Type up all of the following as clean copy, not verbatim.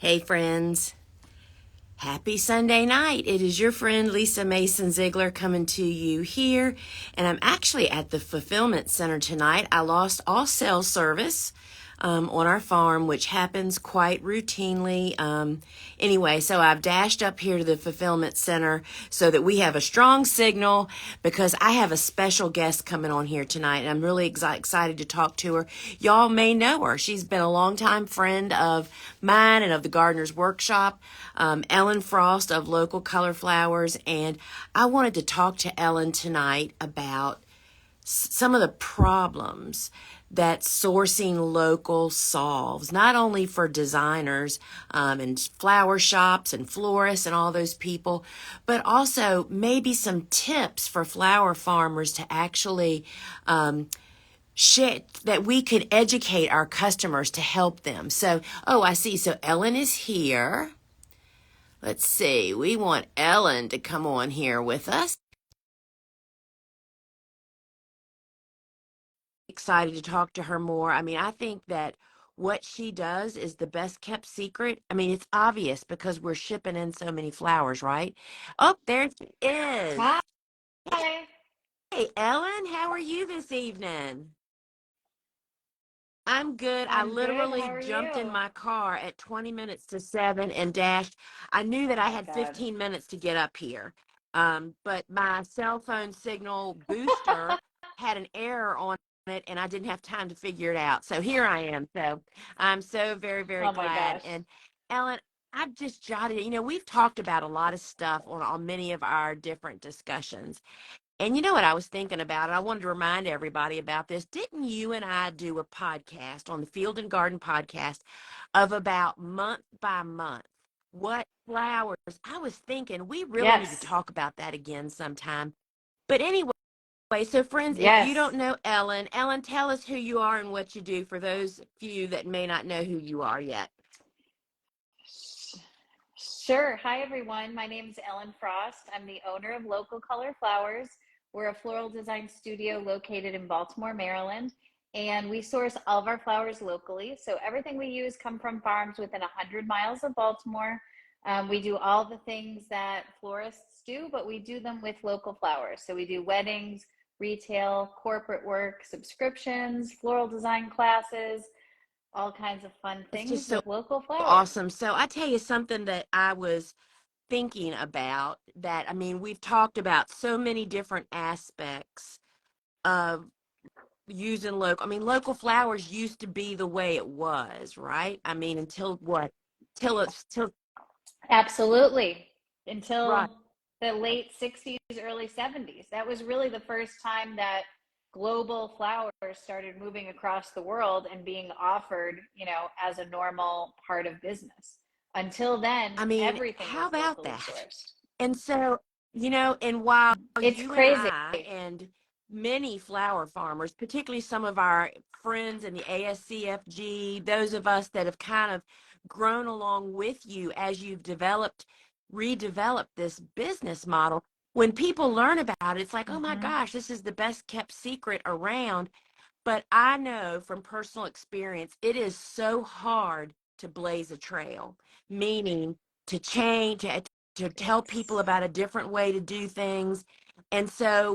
Hey friends, happy Sunday night. It is your friend Lisa Mason Ziegler coming to you here, and I'm actually at the fulfillment center tonight. I lost all cell service on our farm, which happens quite routinely. Anyway, so I've dashed up here to the fulfillment center so that we have a strong signal because I have a special guest coming on here tonight, and I'm really excited to talk to her. Y'all may know her. She's been a longtime friend of mine and of the Gardener's Workshop, Ellen Frost of Local Color Flowers, and I wanted to talk to Ellen tonight about some of the problems that sourcing local solves, not only for designers and flower shops and florists and all those people, but also maybe some tips for flower farmers to actually that we could educate our customers to help them. So, I see. So Ellen is here. Let's see. We want Ellen to come on here with us. Excited to talk to her more. I mean, I think that what she does is the best kept secret. I mean, it's obvious because we're shipping in so many flowers, right? Oh, there she is. Hi. Hey, Ellen, how are you this evening? I'm good. I I'm good. literally How are jumped in you? my car at 20 minutes to 7 and dashed. I knew that Oh I my had God. 15 minutes to get up here. But my cell phone signal booster had an error on it and I didn't have time to figure it out. So here I am. So I'm so very, very Oh my glad. gosh. And Ellen, I've just jotted, we've talked about a lot of stuff on many of our different discussions. And you know what I was thinking about? I wanted to remind everybody about this. Didn't you and I do a podcast on the Field and Garden podcast of about month by month? What flowers? I was thinking we really need to Yes. talk about that again sometime. But anyway, so friends, if you don't Yes. know Ellen, Ellen, tell us who you are and what you do for those few that may not know who you are yet. Sure. Hi, everyone. My name is Ellen Frost. I'm the owner of Local Color Flowers. We're a floral design studio located in Baltimore, Maryland, and we source all of our flowers locally. So everything we use come from farms within 100 miles of Baltimore. We do all the things that florists do, but we do them with local flowers. So we do weddings, retail, corporate work, subscriptions, floral design classes, all kinds of fun It's just things so with local flowers. awesome. So I tell you something that I was thinking about that. I mean, we've talked about so many different aspects of using local. I mean, local flowers used to be the way it was, right? I mean, until what? Till Absolutely. right. Until the late 60s, early 70s. That was really the first time that global flowers started moving across the world and being offered, as a normal part of business. Until then, I mean, everything how was about locally that? sourced. And so, and while It's you and crazy. I and many flower farmers, particularly some of our friends in the ASCFG, those of us that have kind of grown along with you as you've redeveloped this business model, when people learn about it, it's like, oh my Hmm. gosh, this is the best kept secret around. But I know from personal experience, it is so hard to blaze a trail, meaning to change, to tell people It's about a different way to do things. And so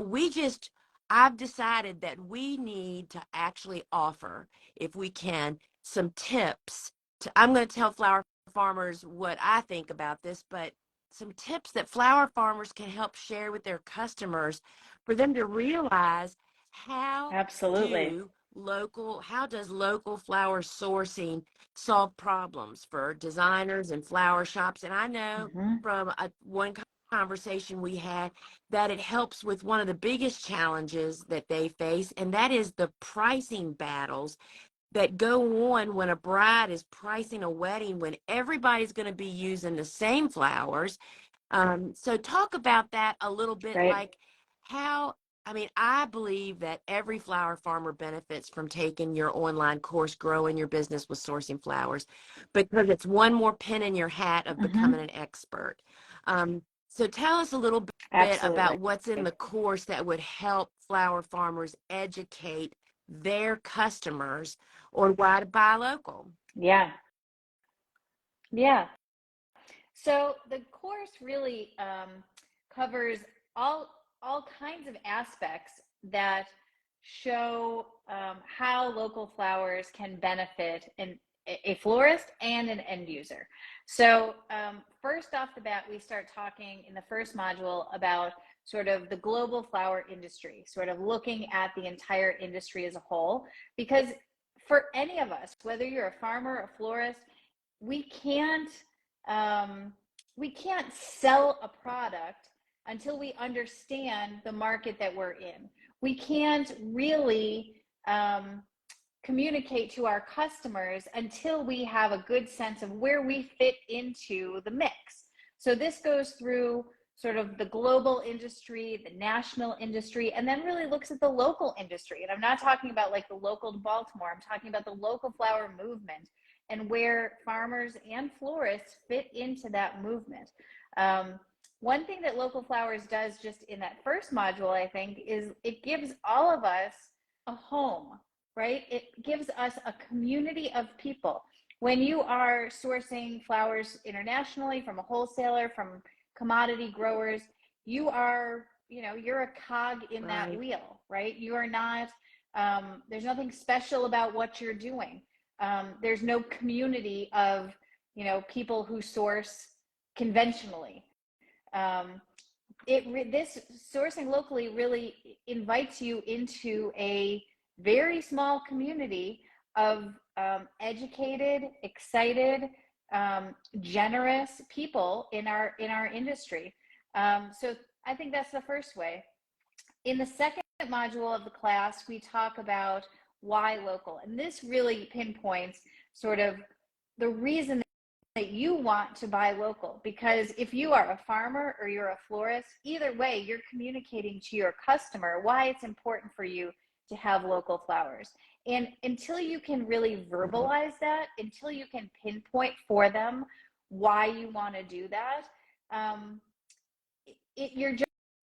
I've decided that we need to actually offer, if we can, some tips. I'm going to tell flower farmers what I think about this, but some tips that flower farmers can help share with their customers for them to realize how absolutely. how does local flower sourcing solve problems for designers and flower shops? And I know Hmm. from one conversation we had that it helps with one of the biggest challenges that they face, and that is the pricing battles that go on when a bride is pricing a wedding when everybody's going to be using the same flowers. So talk about that a little bit, Right. like how, I mean, I believe that every flower farmer benefits from taking your online course, growing your business with sourcing flowers, because it's one more pin in your hat of becoming Hmm. an expert. So tell us a little bit Absolutely. about what's in the course that would help flower farmers educate their customers on why to buy local. Yeah. Yeah. So the course really covers all all kinds of aspects that show how local flowers can benefit a florist and an end user. So first off the bat, we start talking in the first module about sort of the global flower industry, sort of looking at the entire industry as a whole, because for any of us, whether you're a farmer, a florist, we can't um, we can't sell a product until we understand the market that we're in. We can't really communicate to our customers until we have a good sense of where we fit into the mix. So this goes through sort of the global industry, the national industry, and then really looks at the local industry. And I'm not talking about like the local to Baltimore, I'm talking about the local flower movement and where farmers and florists fit into that movement. One thing that Local Flowers does just in that first module, I think, is it gives all of us a home, right? It gives us a community of people. When you are sourcing flowers internationally from a wholesaler, from commodity growers, you are, you're a cog in that Right. wheel, right? You are not, there's nothing special about what you're doing. There's no community of, people who source conventionally. Um, this sourcing locally really invites you into a very small community of educated, excited, generous people in our industry. So I think that's the first way. In the second module of the class, we talk about why local, and this really pinpoints sort of the reason that you want to buy local, because if you are a farmer or you're a florist, either way you're communicating to your customer why it's important for you to have local flowers. And until you can really verbalize that, until you can pinpoint for them why you want to do that, you're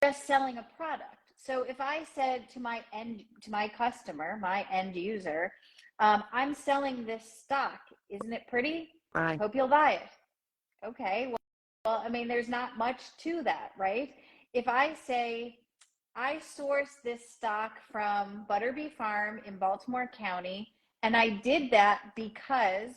just selling a product. So if I said to my customer, my end user, I'm selling this stock, isn't it pretty? Right. Hope you'll buy it. Okay, well, I mean, there's not much to that, right? If I say, I source this stock from Butterby Farm in Baltimore County, and I did that because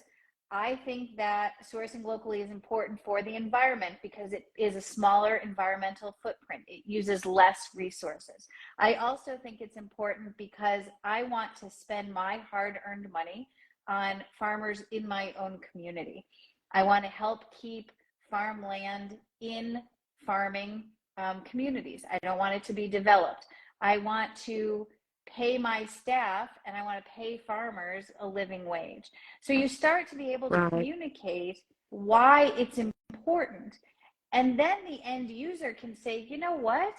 I think that sourcing locally is important for the environment because it is a smaller environmental footprint. It uses less resources. I also think it's important because I want to spend my hard-earned money on farmers in my own community. I want to help keep farmland in farming communities. I don't want it to be developed. I want to pay my staff and I want to pay farmers a living wage. So you start to be able to Right. communicate why it's important. And then the end user can say, you know what?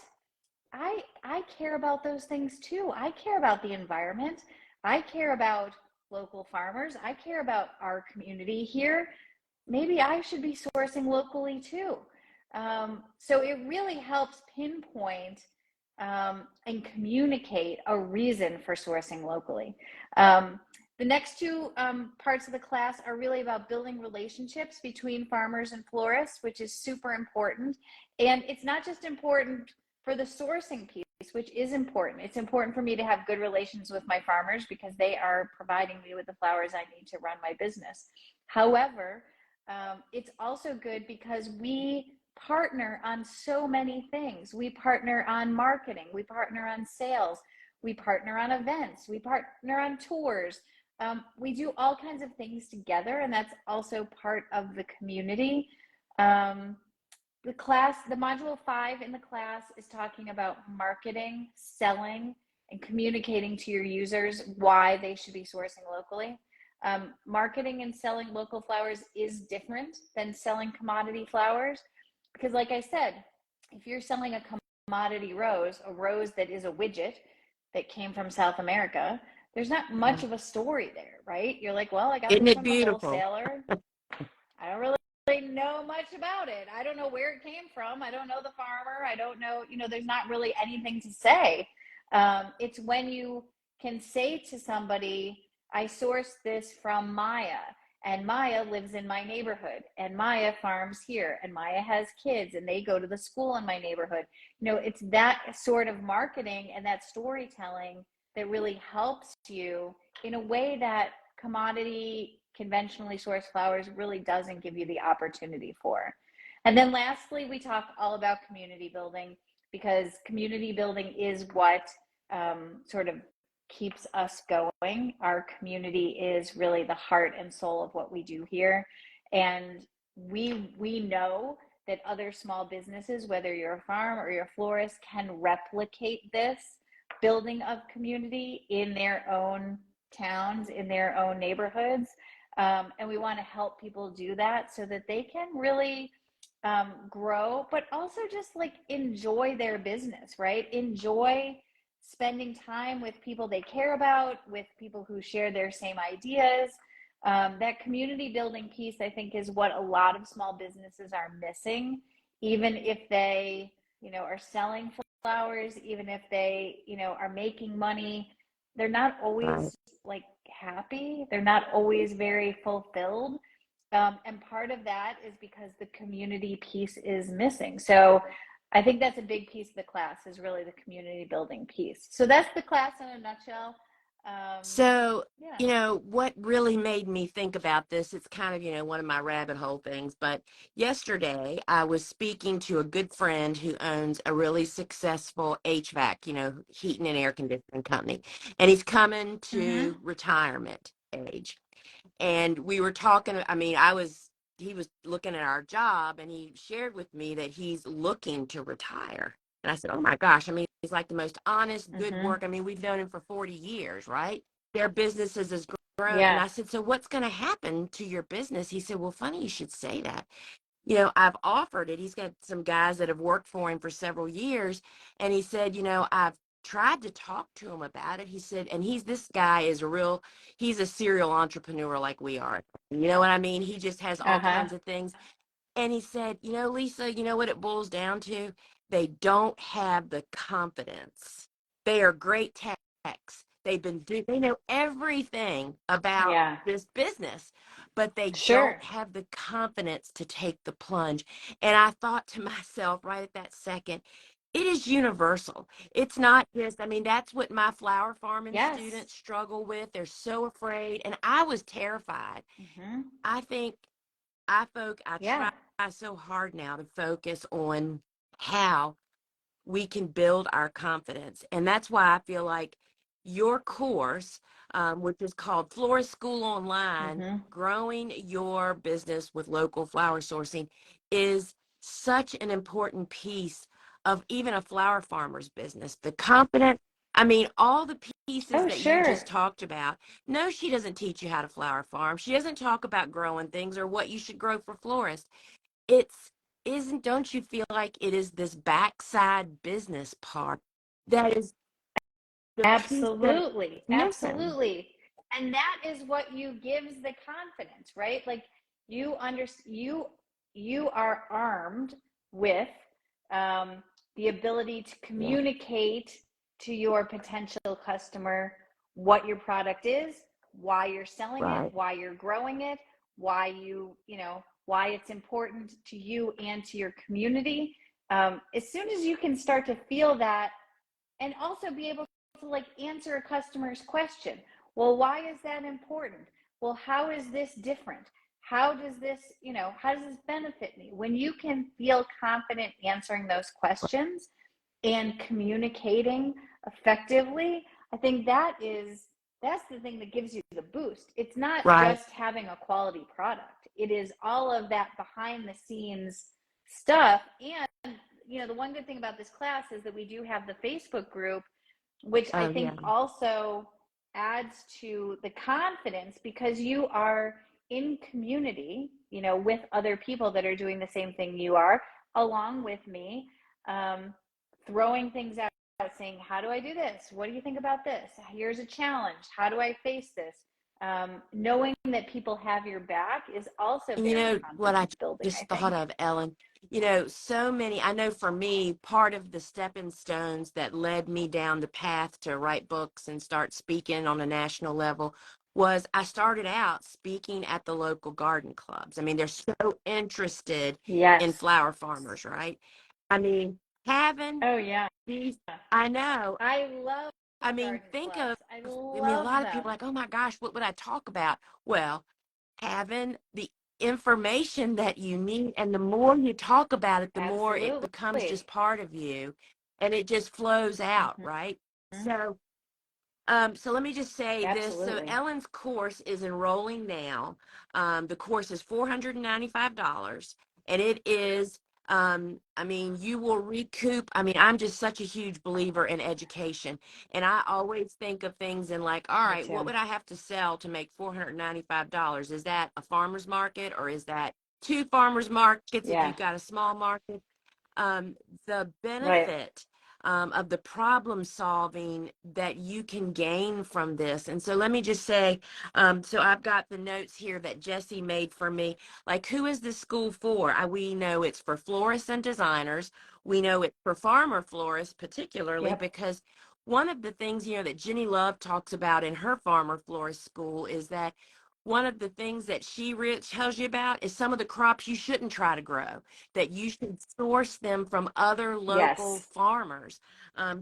I care about those things too. I care about the environment. I care about local farmers. I care about our community here. Maybe I should be sourcing locally too. So it really helps pinpoint and communicate a reason for sourcing locally. The next two parts of the class are really about building relationships between farmers and florists, which is super important. And it's not just important for the sourcing piece, which is important. It's important for me to have good relations with my farmers because they are providing me with the flowers I need to run my business. However, it's also good because we partner on so many things. We partner on marketing, we partner on sales, we partner on events, we partner on tours. We do all kinds of things together, and that's also part of the community. The module 5 in the class is talking about marketing, selling, and communicating to your users why they should be sourcing locally. Marketing and selling local flowers is different than selling commodity flowers because, like I said, if you're selling a commodity rose, a rose that is a widget that came from South America, there's not much of a story there, right? You're like, well, I got Isn't this it from the beautiful? wholesaler. I don't really know much about it. I don't know where it came from. I don't know the farmer. I don't know, there's not really anything to say. It's when you can say to somebody, I sourced this from Maya, And Maya lives in my neighborhood, and Maya farms here, and Maya has kids, and they go to the school in my neighborhood. It's that sort of marketing and that storytelling that really helps you in a way that commodity, conventionally sourced flowers really doesn't give you the opportunity for. And then lastly, we talk all about community building, because community building is what sort of keeps us going. Our community is really the heart and soul of what we do here. And we know that other small businesses, whether you're a farm or you're a florist, can replicate this building of community in their own towns, in their own neighborhoods. And we want to help people do that so that they can really grow, but also just like enjoy their business, right? Enjoy spending time with people they care about, with people who share their same ideas. That community building piece, I think, is what a lot of small businesses are missing, even if they, are selling flowers, even if they, are making money. They're not Right. always like happy. They're not always very fulfilled. And part of that is because the community piece is missing. So I think that's a big piece of the class, is really the community building piece. So that's the class in a nutshell. So, Yeah. what really made me think about this, it's kind of, one of my rabbit hole things, but yesterday I was speaking to a good friend who owns a really successful HVAC, heating and air conditioning company, and he's coming Mm-hmm. to retirement age. And we were talking, he was looking at our job and he shared with me that he's looking to retire. And I said, oh my gosh, he's like the most honest, good Mm-hmm. work. We've known him for 40 years, right? Their businesses has grown. And I Yes. said, so what's going to happen to your business? He said, well, funny you should say that. I've offered it. He's got some guys that have worked for him for several years. And he said, I've tried to talk to him about it. He said, and this guy is he's a serial entrepreneur like we are. You know what I mean? He just has all Uh-huh. kinds of things. And he said, Lisa, you know what it boils down to? They don't have the confidence. They are great techs. They know everything about Yeah. this business, but they Sure. don't have the confidence to take the plunge. And I thought to myself right at that second, it is universal. It's not just, that's what my flower farming Yes. students struggle with. They're so afraid. And I was terrified. Mm-hmm. I think I Yeah. try so hard now to focus on how we can build our confidence. And that's why I feel like your course, which is called Florist School Online, Mm-hmm. Growing Your Business with Local Flower Sourcing, is such an important piece of even a flower farmer's business. The confidence, all the pieces Oh, that you just sure. talked about. No, she doesn't teach you how to flower farm. She doesn't talk about growing things or what you should grow for florists. It's isn't Don't you feel like it is this backside business part that is the piece that is Absolutely, missing? absolutely. And that is what you gives the confidence, right? Like you are armed with the ability to Yeah, communicate to your potential customer what your product is, why you're selling it, right. why you're growing it, why why it's important to you and to your community. As soon as you can start to feel that, and also be able to like answer a customer's question. Well, why is that important? Well, how is this different? How does this benefit me? When you can feel confident answering those questions and communicating effectively, I think that's the thing that gives you the boost. It's not Right. just having a quality product. It is all of that behind the scenes stuff. And the one good thing about this class is that we do have the Facebook group, which I Oh think yeah. also adds to the confidence, because you are in community, with other people that are doing the same thing you are, along with me, um, throwing things out, saying, how do I do this? What do you think about this? Here's a challenge. How do I face this? Knowing that people have your back is also And very what I confidence building, I just thought think. of, Ellen, so many, I know for me, part of the stepping stones that led me down the path to write books and start speaking on a national level was I started out speaking at the local garden clubs. I mean, they're so interested in Yes. flower farmers, right? I mean, having Oh, yeah. these, I know. I love I mean, garden think clubs. of, I I mean, a love lot of people them. are like, oh my gosh, what would I talk about? Well, having the information that you need, and the more you talk about it, the more it becomes Absolutely. just part of you and it just flows out, Hmm. right? So let me just say this. So Absolutely. Ellen's course is enrolling now. The course is $495, and it is. I mean, you will recoup. I mean, I'm just such a huge believer in education, and I always think of things in like, all Me right, what too. would I have to sell to make $495? Is that a farmer's market, or is that two farmers markets if Yeah. you've got a small market? um, the Right. benefit of the problem solving that you can gain from this. And so let me just say, so I've got the notes here that Jesse made for me. Like, who is this school for? We know it's for florists and designers. We know it's for farmer florists, particularly Yep. because one of the things, that Jenny Love talks about in her farmer florist school is that one of the things that she tells you about is some of the crops you shouldn't try to grow, that you should source them from other local Yes. farmers.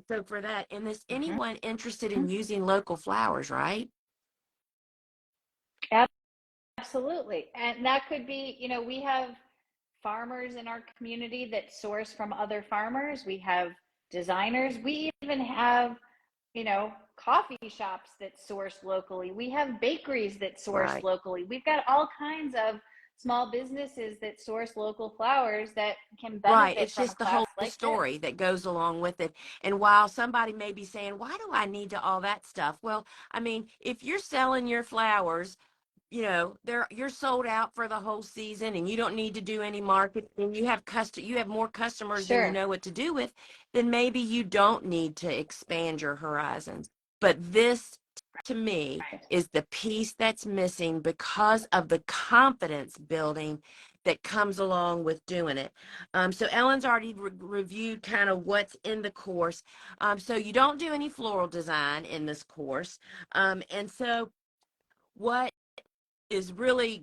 So for that, and is Hmm. anyone interested in using local flowers, right? Absolutely. And that could be, we have farmers in our community that source from other farmers. We have designers. We even have, coffee shops that source locally. We have bakeries that source Right. locally. We've got all kinds of small businesses that source local flowers that can Right. benefit It's from a just the class whole like this. story that goes along with it. And while somebody may be saying, why do I need to all that stuff? Well, I mean, if you're selling your flowers, you're sold out for the whole season and you don't need to do any marketing, and you have more customers than you Sure. know what to do with, then maybe you don't need to expand your horizons. But this, to me, Right. is the piece that's missing because of the confidence building that comes along with doing it. So Ellen's already reviewed kind of what's in the course. So you don't do any floral design in this course. And so what is really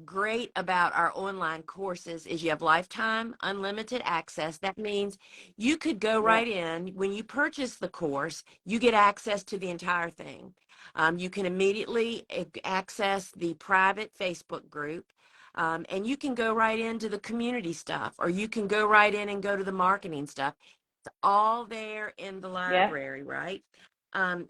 great about our online courses is you have lifetime unlimited access. That means you could go Yep. right in. When you purchase the course, you get access to the entire thing. You can immediately access the private Facebook group. And you can go right into the community stuff, or you can go right in and go to the marketing stuff. It's all there in the Yep. library, right?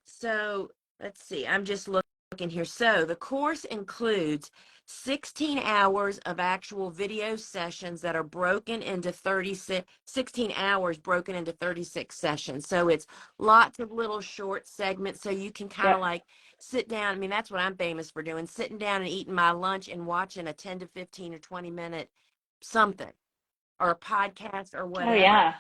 So let's see, I'm just looking here. So the course includes 16 hours of actual video sessions that are broken into 36, 16 hours broken into 36 sessions. So it's lots of little short segments. So you can kind of Yep. like sit down. I mean, that's what I'm famous for doing, sitting down and eating my lunch and watching a 10 to 15 or 20-minute something, or a podcast or Oh, whatever. yeah.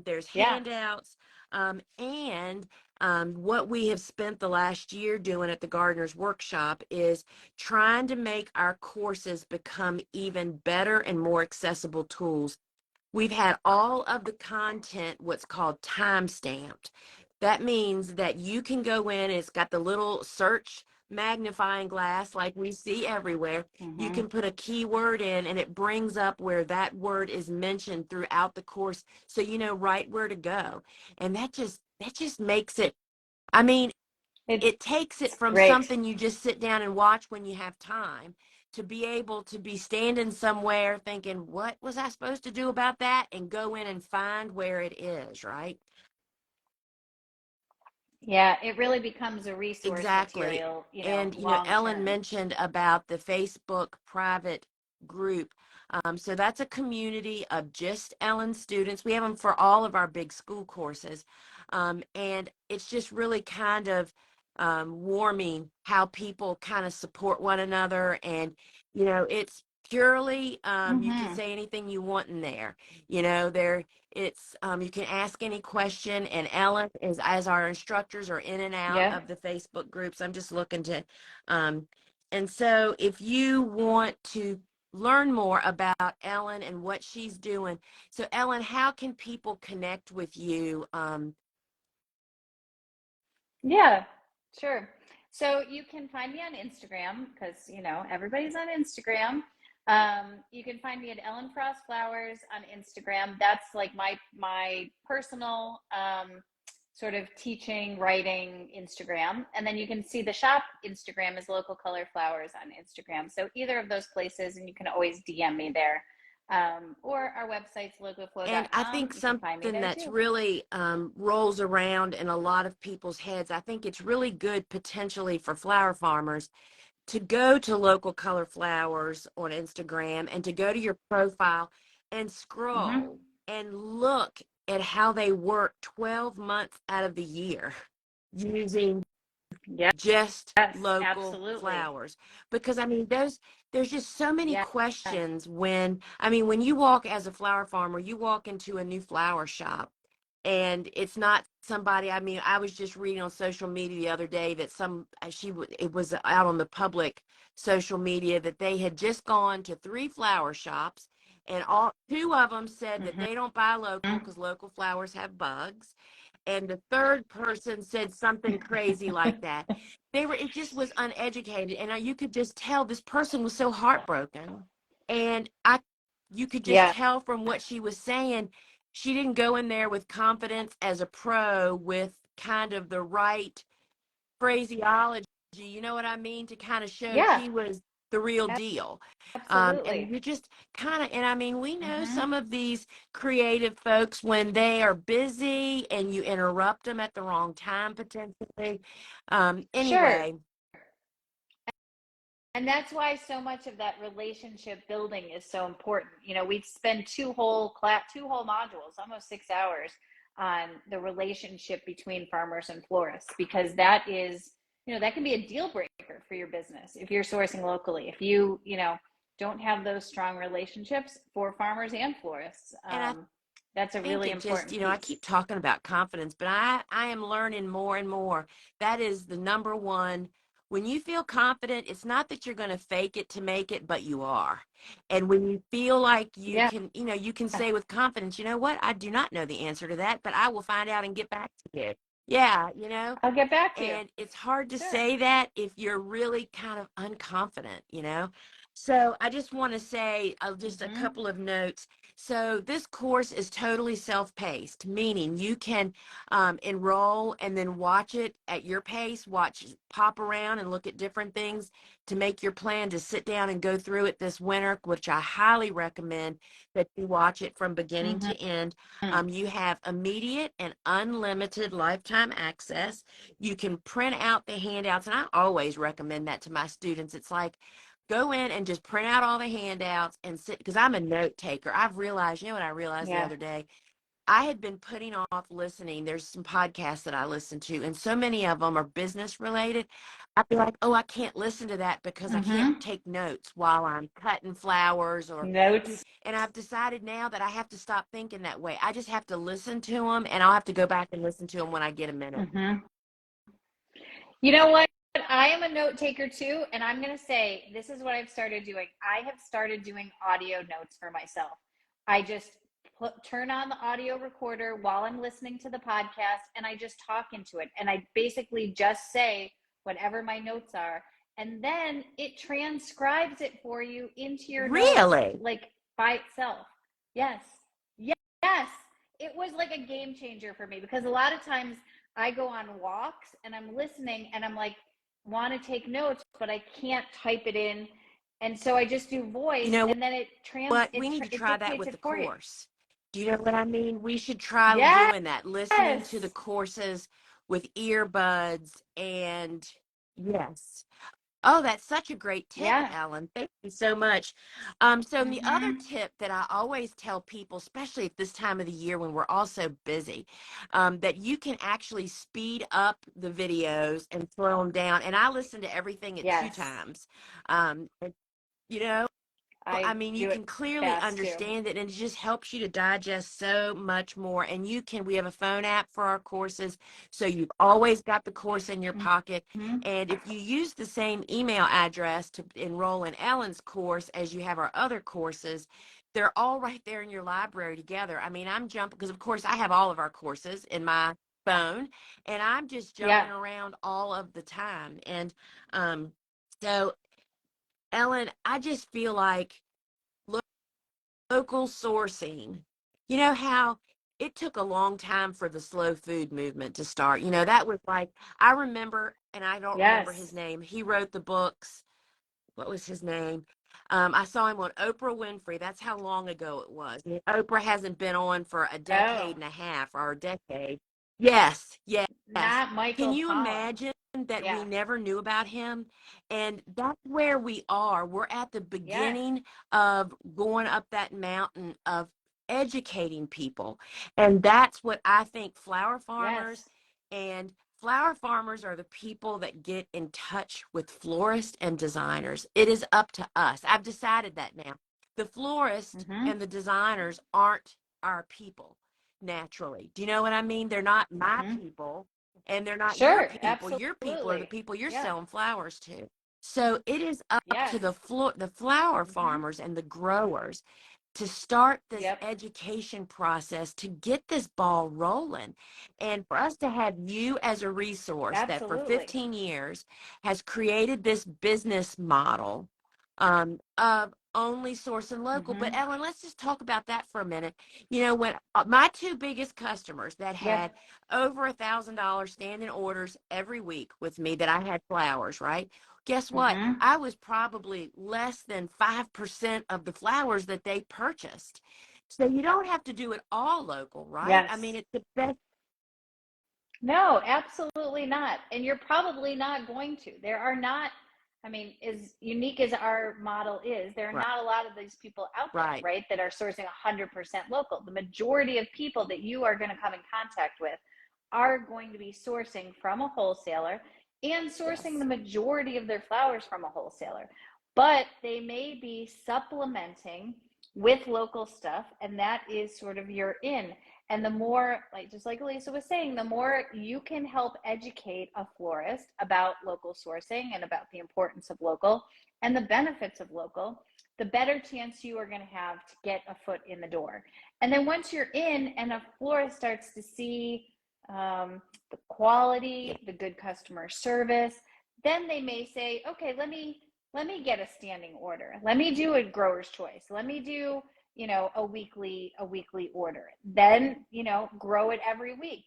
There's Yeah. handouts. And what we have spent the last year doing at the Gardener's Workshop is trying to make our courses become even better and more accessible tools. We've had all of the content what's called time stamped. That means that you can go in, and it's got the little search magnifying glass like we see everywhere. You Hmm. can put a keyword in and it brings up where that word is mentioned throughout the course, so you know right where to go. And that just makes it, I mean, It's it takes it from great. something you just sit down and watch when you have time to be able to be standing somewhere thinking, what was I supposed to do about that? And go in and find where it is, right? Yeah, it really becomes a resource Exactly. material, And, long Ellen term. mentioned about the Facebook private group. So that's a community of just Ellen students. We have them for all of our big school courses. And it's just really kind of warming how people kind of support one another. And, it's purely, you can Hmm. say anything you want in there. There, it's you can ask any question, and Ellen is, as our instructors are in and out Yep. of the Facebook groups. I'm just looking to, um, and so if you want to learn more about Ellen and what she's doing, so Ellen, how can people connect with you? Yeah, sure. So you can find me on Instagram because everybody's on Instagram. You can find me at Ellen Frost Flowers on Instagram. That's like my personal sort of teaching, writing Instagram. And then you can see the shop Instagram is Local Color Flowers on Instagram. So either of those places, and you can always DM me there. Or our website's And I locoflow.com. think You can find me something there that's too. really rolls around in a lot of people's heads, I think it's really good potentially for flower farmers to go to Local Color Flowers on Instagram and to go to your profile and Mm-hmm. scroll and look at how they work 12 months out of the year using Yes, just local absolutely. flowers. Because I mean there's just so many Yes. questions when I mean when you walk as a flower farmer, you walk into a new flower shop and it's not somebody. I mean, I was just reading on social media the other day that it was out on the public social media that they had just gone to 3 flower shops, and all two of them said that Mm-hmm. they don't buy local because local flowers have bugs, and the third person said something crazy like that. It just was uneducated, and you could just tell this person was so heartbroken, and you could just Yeah. tell from what she was saying, she didn't go in there with confidence as a pro with kind of the right phraseology, you know what I mean, to kind of show Yeah. she was the real deal. And Absolutely. you just kind of, and I mean, we know Mm-hmm. some of these creative folks when they are busy and you interrupt them at the wrong time potentially. Sure. Anyway, And that's why so much of that relationship building is so important. We spend two whole modules, almost 6 hours, on the relationship between farmers and florists, because that can be a deal breaker for your business if you're sourcing locally. If don't have those strong relationships for farmers and florists, and I that's a think really it just, important I piece. keep talking about confidence, but I am learning more and more. That is the number one. When you feel confident, it's not that you're going to fake it to make it, but you are. And when you feel like Yeah. you can say with confidence, you know what? I do not know the answer to that, but I will find out and get back to you. Yeah, I'll get back to you. and it's hard to Sure. say that if you're really kind of unconfident. So I just want to say just a Mm-hmm. couple of notes. So this course is totally self-paced, meaning you can enroll and then watch it at your pace, pop around and look at different things to make your plan to sit down and go through it this winter, which I highly recommend that you watch it from beginning Mm-hmm. to end. You have immediate and unlimited lifetime access. You can print out the handouts, and I always recommend that to my students. It's like, go in and just print out all the handouts and sit, because I'm a note taker. I've realized, what I realized the Yeah. other day? I had been putting off listening. There's some podcasts that I listen to, and so many of them are business related. I'd be like, oh, I can't listen to that because I can't Mm-hmm. take notes while I'm cutting flowers Notes. and I've decided now that I have to stop thinking that way. I just have to listen to them, and I'll have to go back and listen to them when I get a minute. Mm-hmm. You know what? I am a note taker too, and I'm going to say this is what I've started doing. I have started doing audio notes for myself. I just turn on the audio recorder while I'm listening to the podcast, and I just talk into it. And I basically just say whatever my notes are, and then it transcribes it for you into your notes, Really? like by itself. Yes. Yes. It was like a game changer for me because a lot of times I go on walks and I'm listening and I'm like, want to take notes, but I can't type it in. And so I just do You voice know and then what? We need to it try that dictates with it the for you. course. Do you know what I mean? We should try Yes. doing that, listening to the courses with earbuds and yes. Oh, that's such a great tip, Yeah. Ellen. Thank you so much. So the other Mhm. tip that I always tell people, especially at this time of the year when we're all so busy, that you can actually speed up the videos and slow them down. And I listen to everything at two Yes. times. And, you know, I I mean, you do it can clearly fast too. understand it, and it just helps you to digest so much more. And we have a phone app for our courses, so you've always got the course in your pocket. Mhm. And if you use the same email address to enroll in Ellen's course as you have our other courses, they're all right there in your library together. I mean, I'm jumping because, of course, I have all of our courses in my phone, and I'm just Yeah. jumping around all of the time. And um, so, Ellen, I just feel like local sourcing, you know how it took a long time for the slow food movement to start. That was like, I remember, and I don't remember his Yes. name. He wrote the books. What was his name? I saw him on Oprah Winfrey. That's how long ago it was. And Oprah hasn't been on for a Oh, decade and a half or a decade. Yes, yes. not Can Michael you Pollan. imagine that we Yeah. never knew about him? And that's where we are. We're at the Yes. beginning of going up that mountain of educating people. And that's what I think Yes. flower farmers are the people that get in touch with florists and designers. It is up to us. I've decided that now. The florists Mm-hmm. and the designers aren't our people naturally. Do you know what I mean? They're not my Mm-hmm. people, and they're not your Sure. people. Your people are the Absolutely. people you're Yeah. selling flowers to. So it is up Yes. to the flower Mm-hmm. farmers and the growers to start this Yep. education process to get this ball rolling, and for us to have you as a resource that for Absolutely. 15 years has created this business model of only sourcing local. But Mm-hmm. Ellen, let's just talk about that for a minute. When my two biggest customers that Yep. had over $1,000 standing orders every week with me, that I had flowers, right? Guess what? Mm-hmm. I was probably less than 5% of the flowers that they purchased. So you don't have to do it all local, right? I mean, Yes. it's the best. No, absolutely not. And you're probably not going to. There are not, I mean, as unique as our model is, there are Right, not a lot of these people out there, right. right, that are sourcing 100% local. The majority of people that you are going to come in contact with are going to be sourcing from a wholesaler and sourcing Yes. the majority of their flowers from a wholesaler. But they may be supplementing with local stuff, and that is sort of your in. And the more, like just like Elisa was saying, the more you can help educate a florist about local sourcing and about the importance of local and the benefits of local, the better chance you are going to have to get a foot in the door. And then once you're in and a florist starts to see the Yeah. quality, the good customer service, then they may say, okay, let me get a standing order. Let me do a grower's choice. Let me do a weekly order, then grow it every week.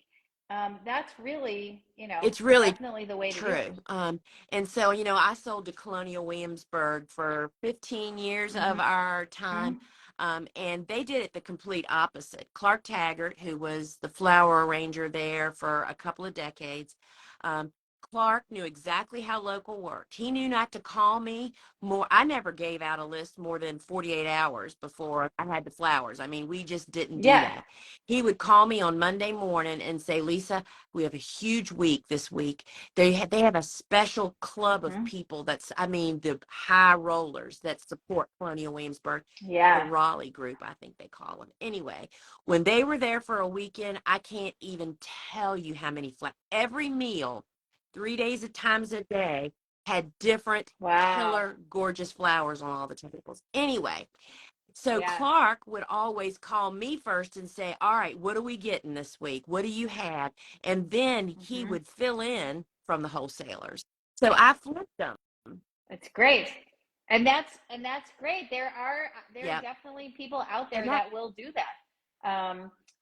That's really It's really definitely the way to do true. it. And so, I sold to Colonial Williamsburg for 15 years of Mm-hmm. our time. And they did it the complete opposite. Clark Taggart, who was the flower arranger there for a couple of decades, um, Clark knew exactly how local worked. He knew not to call me more. I never gave out a list more than 48 hours before I had the flowers. I mean, we just didn't do Yeah. that. He would call me on Monday morning and say, Lisa, we have a huge week this week. They have a special club of Mm-hmm. people I mean, the high rollers that support Colonial Williamsburg, the Yeah. Raleigh group, I think they call them. Anyway, when they were there for a weekend, I can't even tell you how many every meal, 3 days at times a day, had different Wow. killer gorgeous flowers on all the tables. Anyway, so Yeah. Clark would always call me first and say, all right, what are we getting this week? What do you have? And then he Mm-hmm. would fill in from the wholesalers. So I flipped them. It's great. And that's great. There are Yep. definitely people out And there that that will do that.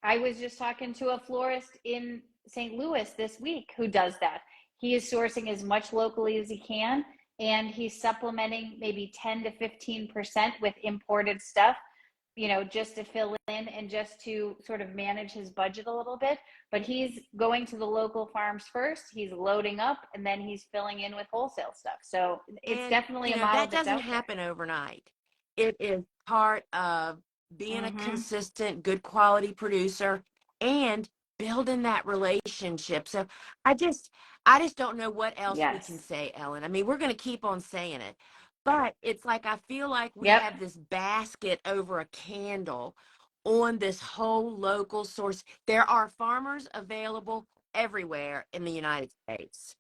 I was just talking to a florist in St. Louis this week who does that. He is sourcing as much locally as he can, and he's supplementing maybe 10 to 15% with imported stuff, just to fill in and just to sort of manage his budget a little bit. But he's going to the local farms first, he's loading up, and then he's filling in with wholesale stuff. So it's And, definitely a model that that's doesn't out there. happen overnight. It is part of being a Mm-hmm. consistent, good quality producer and building that relationship. So I just, I just don't know what else we can Yes. say, Ellen. I mean, we're going to keep on saying it, but it's like I feel like we Yep. have this basket over a candle on this whole local source. There are farmers available everywhere in the United States.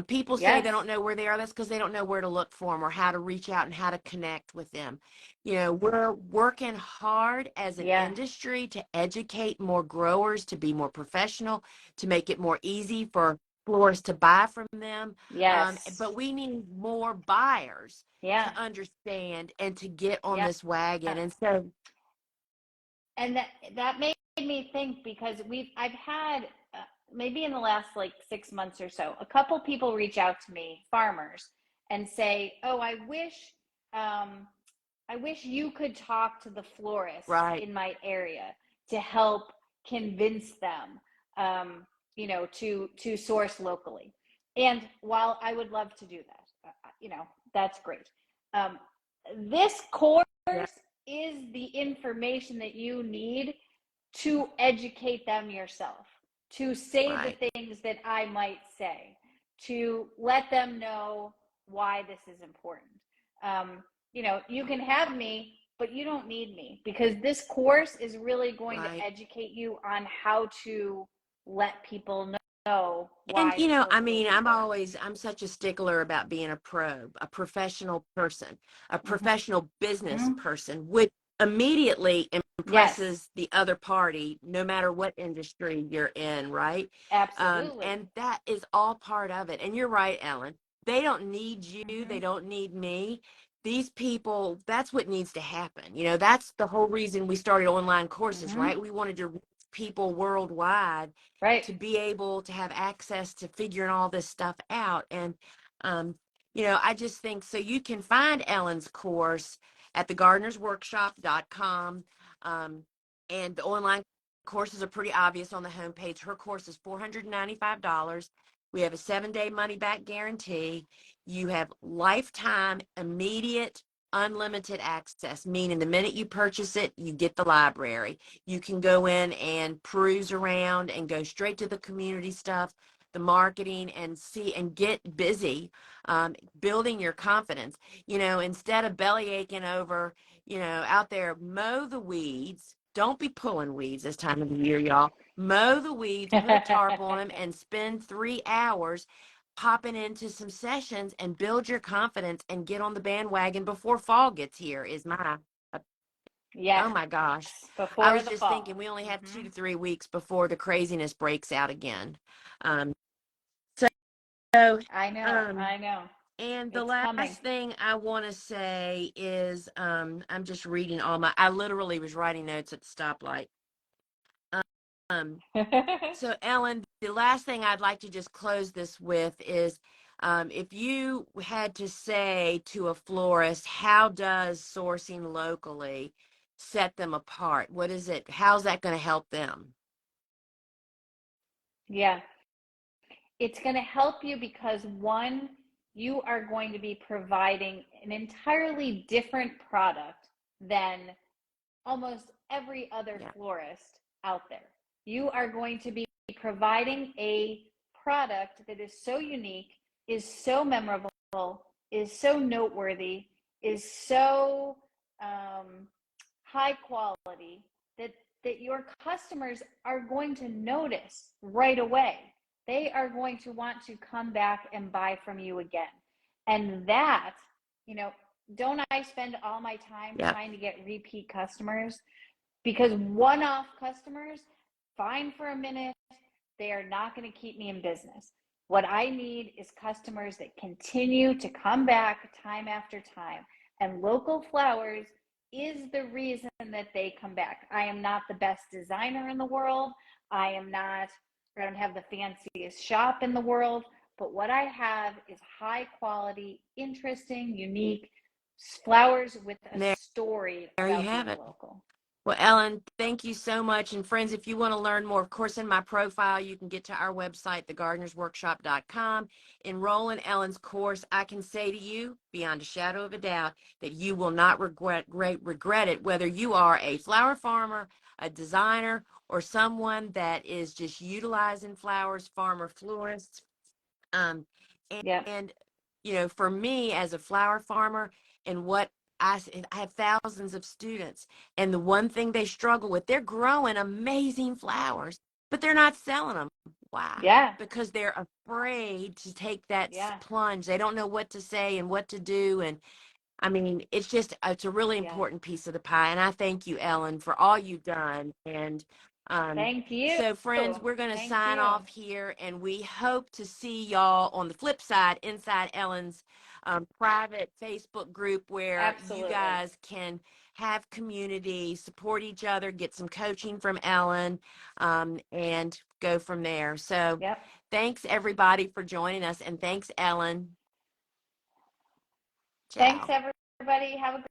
People say they Yes. don't know where they are. That's because they don't know where to look for them or how to reach out and how to connect with them. We're working hard as an Yeah. industry to educate more growers, to be more professional, to make it more easy for florists to buy from them. Yes. But we need more buyers Yeah. to understand and to get on Yeah. this wagon. And so, And that made me think because I've had maybe in the last like 6 months or so, a couple people reach out to me, farmers, and say, "Oh, um, I wish you could talk to the florists right, in my area to help convince them, to source locally." And while I would love to do that, that's great. Um, this course yeah, is the information that you need to educate them yourself, to say the right, things that I might say, to let them know why this is important. You can have me, but you don't need me because this course is really going to right. educate you on how to let people know And why I local is mean, important. I'm such a stickler about being a professional person, a Mm-hmm. professional business Mm-hmm. person, which immediately Yes, impresses the other party, no matter what industry you're in, right? absolutely. And that is all part of it. And you're right, Ellen. They don't need you. Mm-hmm. They don't need me. These people, that's what needs to happen. That's the whole reason we started online courses, Mm-hmm. right? We wanted to reach people worldwide Right. to be able to have access to figuring all this stuff out. And, um, I just think so you can find Ellen's course at thegardenersworkshop.com. Um, and the online courses are pretty obvious on the homepage. Her course is $495. We have a 7-day money back guarantee. You have lifetime, immediate, unlimited access, meaning the minute you purchase it, you get the library. You can go in and peruse around and go straight to the community stuff, the marketing, and see and get busy, building your confidence. Instead of belly aching over, out there, mow the weeds. Don't be pulling weeds this time of the year, y'all. Mow the weeds, put a tarp on them, and spend 3 hours popping into some sessions and build your confidence and get on the bandwagon before fall gets here is my Yes, oh my gosh. I before was the just thinking fall. we only have Mm-hmm. 2 to 3 weeks before the craziness breaks out again. Um, so, I know, um, I know. and the It's coming. last thing I want to say is I'm just reading I literally was writing notes at the stoplight. Um, So, Ellen, the last thing I'd like to just close this with is if you had to say to a florist, how does sourcing locally set them apart? What is it? How's that going to help them? Yeah, it's going to help you because one, you are going to be providing an entirely different product than almost every other Yeah, florist out there. You are going to be providing a product that is so unique, is so memorable, is so noteworthy, is so high quality that your customers are going to notice right away. They are going to want to come back and buy from you again. And that, you know, don't I spend all my time yeah, trying to get repeat customers? Because one off customers, fine for a minute, they are not going to keep me in business. What I need is customers that continue to come back time after time. And local flowers is the reason that they come back. I am not the best designer in the world. I am not, I don't have the fanciest shop in the world. But what I have is high quality, interesting, unique flowers with a there, story there you about have being it. local. Well, Ellen, thank you so much. And friends, if you want to learn more, of course, in my profile, you can get to our website, thegardenersworkshop.com. Enroll in Ellen's course. I can say to you, beyond a shadow of a doubt, that you will not regret it, whether you are a flower farmer, a designer, or someone that is just utilizing flowers, farmer, florists. Um, and, Yep. and for me as a flower farmer and what I have thousands of students, and the one thing they struggle with, they're growing amazing flowers, but they're not selling them. Why? Yeah. Because they're afraid to take that Yeah. plunge. They don't know what to say and what to do. And I mean, it's a really Yeah. important piece of the pie. And I thank you, Ellen, for all you've done. And um, Thank you. so, friends, we're going to Thank sign you. off here, and we hope to see y'all on the flip side inside Ellen's private Facebook group where you Absolutely. guys can have community, support each other, get some coaching from Ellen, and go from there. So, Yep. thanks everybody for joining us, and thanks, Ellen. Thanks, Ciao. everybody. Have a